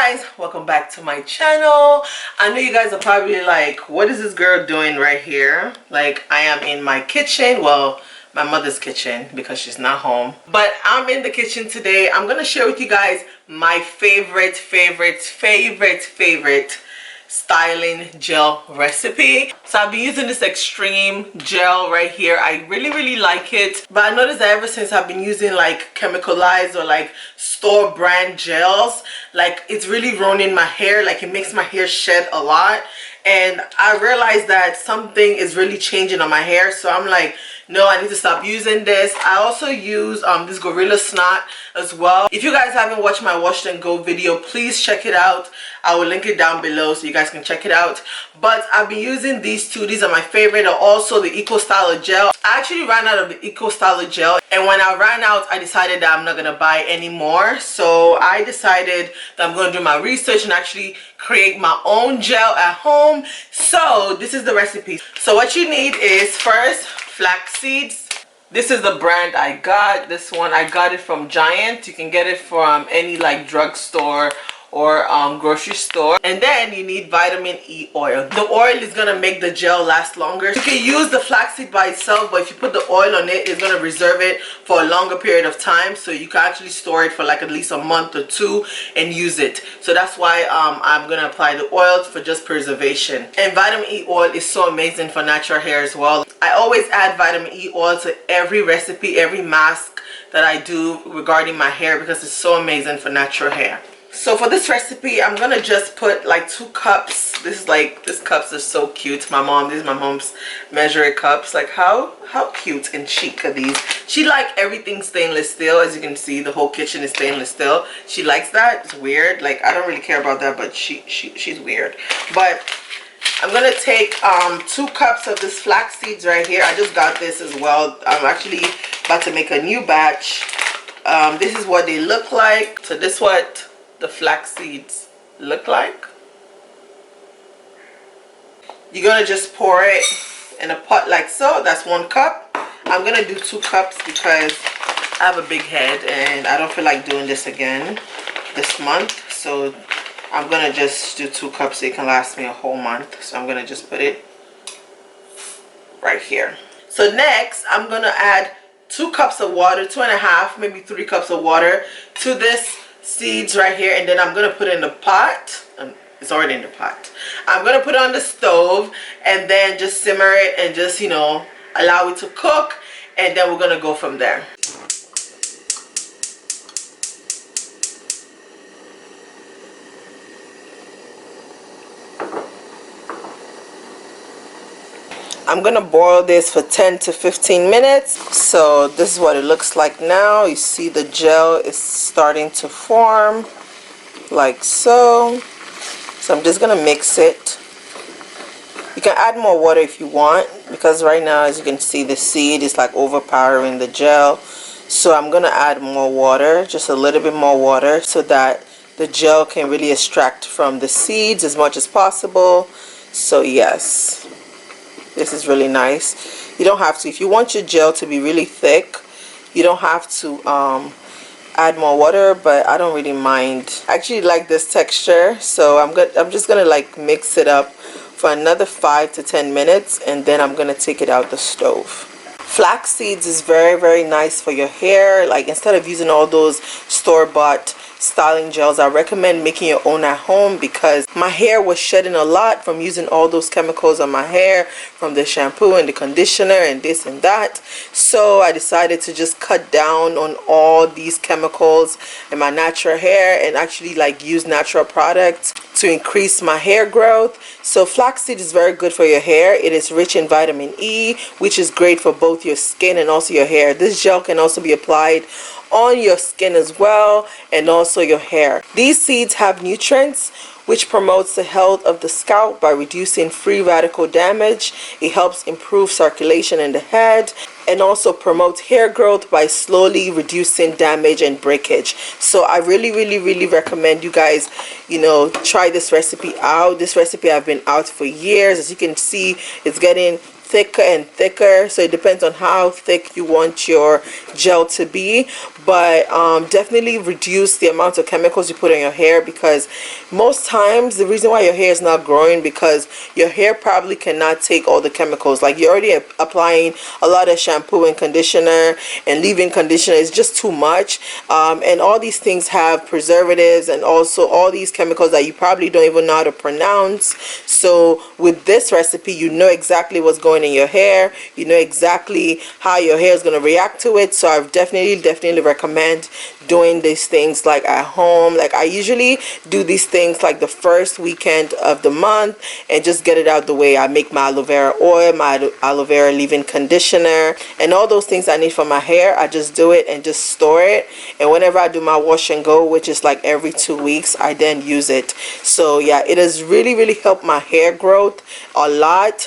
guys, welcome back to my channel. I know you guys are probably like, what is this girl doing right here? Like, I am in my kitchen. Well, my mother's kitchen because she's not home, but I'm in the kitchen today. I'm gonna share with you guys my favorite styling gel recipe. So I've been using this extreme gel right here. I really like it, but I noticed that ever since I've been using like chemicalized or like store brand gels, like it's really ruining my hair. Like it makes my hair shed a lot, and I realized that something is really changing on my hair. So I'm like, no, I need to stop using this. I also use this Gorilla Snot as well. If you guys haven't watched my Wash and Go video, please check it out. I will link it down below so you guys can check it out. But I've been using these two. These are my favorite. Also the Eco Styler gel. I actually ran out of the Eco Styler gel, and when I ran out, I decided that I'm not gonna buy any more. So I decided that I'm gonna do my research and actually create my own gel at home. So this is the recipe. So what you need is, first, flax seeds. This is the brand I got. This one, I got it from Giant. You can get it from any like drugstore or grocery store. And then you need vitamin E oil. The oil is gonna make the gel last longer. You can use the flaxseed by itself, but if you put the oil on it, it's gonna reserve it for a longer period of time, so you can actually store it for like at least a month or two and use it. So that's why I'm gonna apply the oil for just preservation. And vitamin E oil is so amazing for natural hair as well. I always add vitamin E oil to every recipe, every mask that I do regarding my hair, because it's so amazing for natural hair. So for this recipe, I'm gonna just put like 2 cups. These cups are so cute. These are my mom's measuring cups. Like how cute and chic are these? She like everything stainless steel. As you can see, the whole kitchen is stainless steel. She likes that. It's weird. Like I don't really care about that, but she's weird. But I'm gonna take 2 cups of this flax seeds right here. I just got this as well. I'm actually about to make a new batch. This is what they look like. So this is what the flax seeds look like. You're gonna just pour it in a pot like so. That's 1 cup. I'm gonna do 2 cups because I have a big head and I don't feel like doing this again this month. So I'm gonna just do 2 cups so it can last me a whole month. So I'm gonna just put it right here. So next I'm gonna add 2 cups of water, 2.5, maybe 3 cups of water to this seeds right here, and then I'm gonna put it in the pot. It's already in the pot. I'm gonna put it on the stove and then just simmer it and just, you know, allow it to cook, and then we're gonna go from there. I'm gonna boil this for 10 to 15 minutes. So this is what it looks like now. You see the gel is starting to form like so. So I'm just gonna mix it. You can add more water if you want, because right now, as you can see, the seed is like overpowering the gel. So I'm gonna add more water, just a little bit more water, so that the gel can really extract from the seeds as much as possible. So yes. This is really nice. You don't have to, if you want your gel to be really thick, you don't have to add more water, but I don't really mind. I actually like this texture, so I'm just gonna like mix it up for another 5 to 10 minutes, and then I'm gonna take it out the stove. Flax seeds is very nice for your hair. Like instead of using all those store-bought styling gels, I recommend making your own at home, because my hair was shedding a lot from using all those chemicals on my hair, from the shampoo and the conditioner and this and that. So I decided to just cut down on all these chemicals in my natural hair and actually like use natural products to increase my hair growth. So flaxseed is very good for your hair. It is rich in vitamin E, which is great for both your skin and also your hair. This gel can also be applied on your skin as well, and also your hair. These seeds have nutrients which promotes the health of the scalp by reducing free radical damage. It helps improve circulation in the head, and also promotes hair growth by slowly reducing damage and breakage. So I really recommend you guys, you know, try this recipe out. This recipe I've been out for years. As you can see, it's getting thicker and thicker, so it depends on how thick you want your gel to be. But definitely reduce the amount of chemicals you put on your hair, because most times the reason why your hair is not growing because your hair probably cannot take all the chemicals. Like, you're already applying a lot of shampoo and conditioner and leave-in conditioner. It's just too much, and all these things have preservatives and also all these chemicals that you probably don't even know how to pronounce. So with this recipe, you know exactly what's going in your hair, you know exactly how your hair is going to react to it. So I definitely recommend doing these things like at home. Like, I usually do these things like the first weekend of the month and just get it out the way. I make my aloe vera oil, my aloe vera leave-in conditioner, and all those things I need for my hair. I just do it and just store it, and whenever I do my wash and go, which is like every 2 weeks, I then use it. So yeah, it has really helped my hair growth a lot.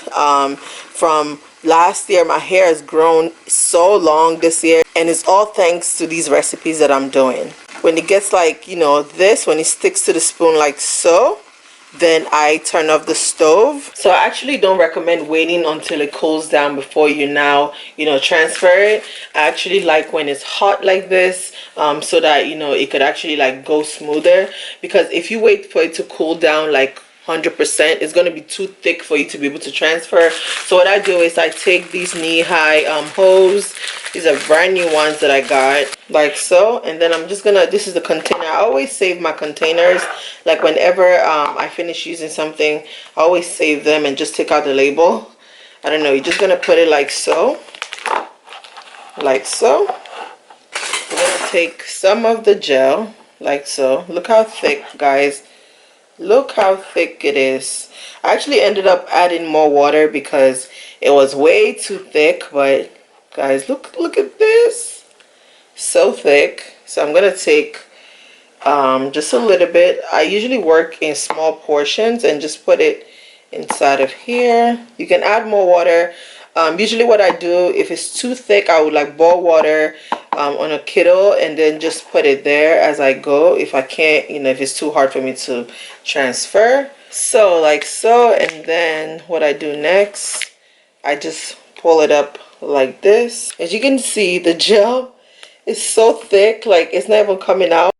From last year, my hair has grown so long this year, and it's all thanks to these recipes that I'm doing. When it gets like, you know, this, when it sticks to the spoon like so, then I turn off the stove. So I actually don't recommend waiting until it cools down before you now, you know, transfer it. I actually like when it's hot like this, so that, you know, it could actually like go smoother, because if you wait for it to cool down like 100%, it's going to be too thick for you to be able to transfer. So what I do is I take these knee-high hose. These are brand new ones that I got, like so, and then I'm just gonna, this is the container. I always save my containers. Like, whenever I finish using something, I always save them and just take out the label. I don't know, you're just gonna put it like so, like so. I'm gonna take some of the gel like so. Look how thick, guys. Look how thick it is. I actually ended up adding more water because it was way too thick, but guys, look at this. So thick. So I'm gonna take just a little bit. I usually work in small portions and just put it inside of here. You can add more water. Usually what I do, if it's too thick, I would like boil water on a kettle and then just put it there as I go. If I can't, you know, if it's too hard for me to transfer. So like so, and then what I do next, I just pull it up like this. As you can see, the gel is so thick, like it's not even coming out.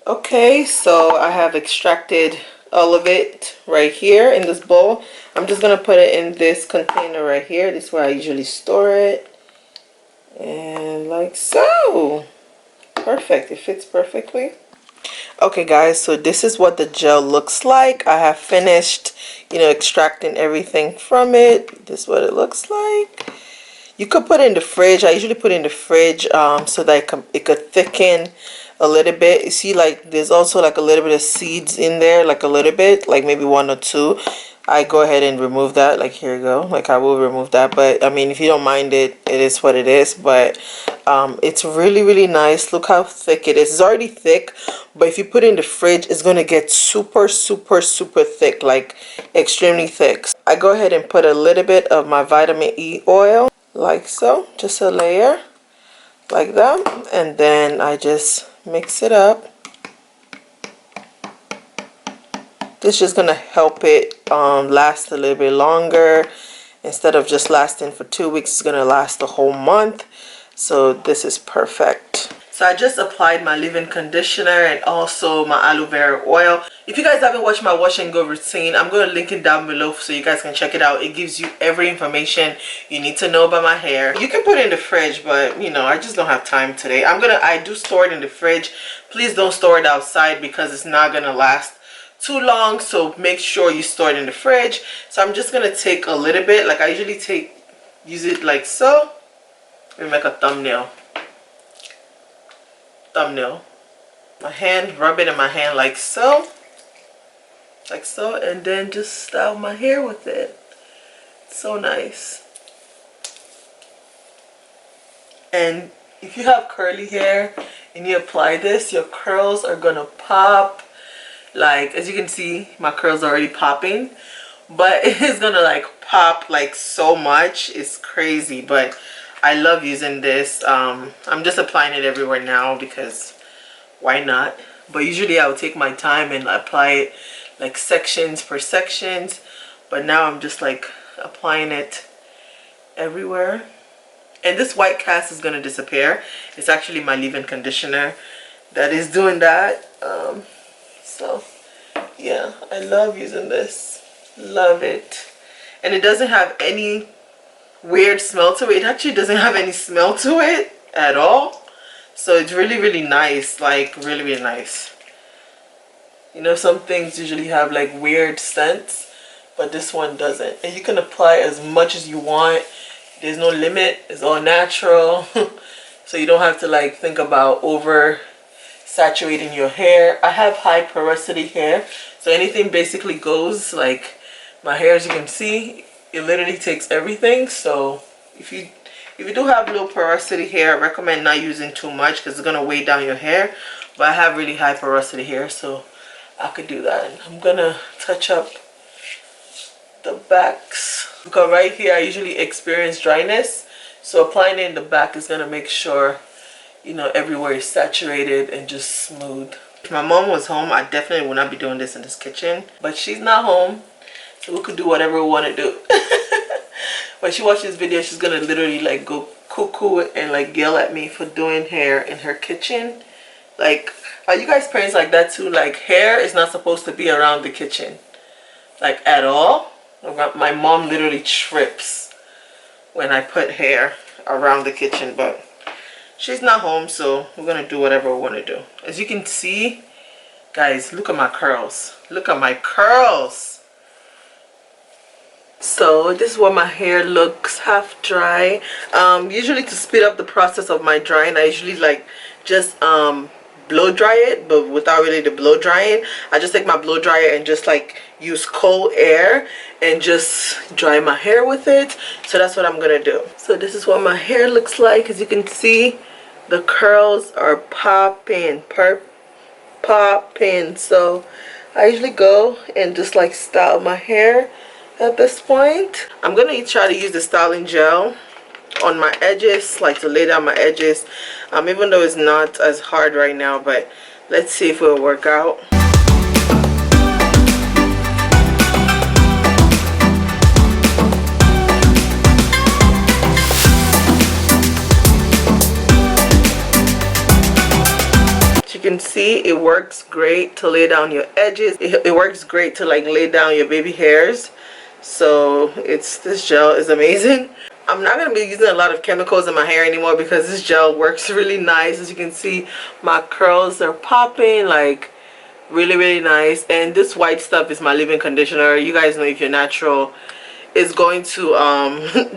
Okay, so I have extracted all of it right here in this bowl. I'm just gonna put it in this container right here. This is where I usually store it, and like so. Perfect. It fits perfectly. Okay guys, so this is what the gel looks like. I have finished, you know, extracting everything from it. This is what it looks like. You could put it in the fridge. I usually put it in the fridge so that it could thicken a little bit. You see, like, there's also like a little bit of seeds in there, like a little bit, like maybe 1 or 2. I go ahead and remove that. Like, here you go. Like, I will remove that. But I mean, if you don't mind it, it is what it is. But it's really nice. Look how thick it is. It's already thick, but if you put it in the fridge, it's gonna get super thick, like extremely thick. I go ahead and put a little bit of my vitamin E oil, like so, just a layer like that, and then I just mix it up. This is just gonna help it last a little bit longer. Instead of just lasting for 2 weeks, it's gonna last the whole month. So this is perfect. So I just applied my leave-in conditioner and also my aloe vera oil. If you guys haven't watched my wash and go routine, I'm going to link it down below so you guys can check it out. It gives you every information you need to know about my hair. You can put it in the fridge, but you know, I just don't have time today. I do store it in the fridge. Please don't store it outside because it's not going to last too long. So make sure you store it in the fridge. So I'm just going to take a little bit, like I usually use it like so. Let me make a thumbnail. My hand, rub it in my hand like so, and then just style my hair with it. So nice. And if you have curly hair and you apply this, your curls are gonna pop. Like, as you can see, my curls are already popping, but it is gonna like pop like so much. It's crazy, but I love using this. I'm just applying it everywhere now because why not? But usually I would take my time and apply it like sections per sections, but now I'm just like applying it everywhere. And this white cast is going to disappear. It's actually my leave-in conditioner that is doing that. So yeah, I love using this. Love it. And it doesn't have any weird smell to it. It actually doesn't have any smell to it at all. So it's really, really nice. Like really, really nice. You know, some things usually have like weird scents, but this one doesn't. And you can apply as much as you want. There's no limit. It's all natural. So you don't have to like think about over saturating your hair. I have high porosity hair, so anything basically goes. Like my hair, as you can see, it literally takes everything. So if you do have low porosity hair, I recommend not using too much because it's gonna weigh down your hair. But I have really high porosity hair, so I could do that. I'm gonna touch up the backs because right here I usually experience dryness, so applying it in the back is gonna make sure, you know, everywhere is saturated and just smooth. If my mom was home, I definitely would not be doing this in this kitchen, but she's not home, so we could do whatever we want to do. When she watches this video, she's gonna literally like go cuckoo and like yell at me for doing hair in her kitchen. Like, are you guys parents like that too? Like, hair is not supposed to be around the kitchen, like at all. My mom literally trips when I put hair around the kitchen, but she's not home, so we're gonna do whatever we want to do. As you can see, guys, look at my curls. Look at my curls. So this is what my hair looks half dry. Usually to speed up the process of my drying, I usually like just blow dry it, but without really the blow drying. I just take my blow dryer and just like use cold air and just dry my hair with it. So that's what I'm gonna do. So this is what my hair looks like. As you can see, the curls are popping, popping. So I usually go and just like style my hair at this point. I'm gonna try to use the styling gel on my edges, like to lay down my edges, even though it's not as hard right now, but let's see if it will work out. As you can see, it works great to lay down your edges. It works great to like lay down your baby hairs. So this gel is amazing. I'm not going to be using a lot of chemicals in my hair anymore because this gel works really nice. As you can see, my curls are popping like really, really nice. And this white stuff is my leave-in conditioner. You guys know if you're natural, it's going to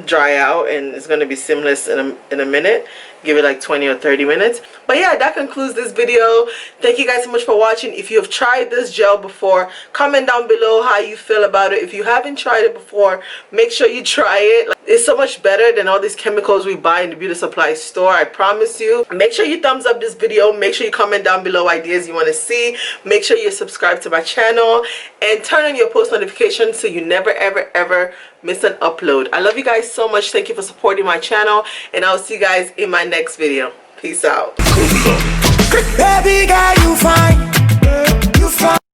dry out and it's going to be seamless in a minute. Give it like 20 or 30 minutes. But yeah, that concludes this video. Thank you guys so much for watching. If you have tried this gel before, comment down below how you feel about it. If you haven't tried it before, make sure you try it. It's so much better than all these chemicals we buy in the beauty supply store, I promise you. Make sure you thumbs up this video. Make sure you comment down below ideas you want to see. Make sure you subscribe to my channel and turn on your post notifications so you never ever miss an upload. I love you guys so much. Thank you for supporting my channel, and I'll see you guys in my next video. Peace out. Baby girl, you fine. You fine.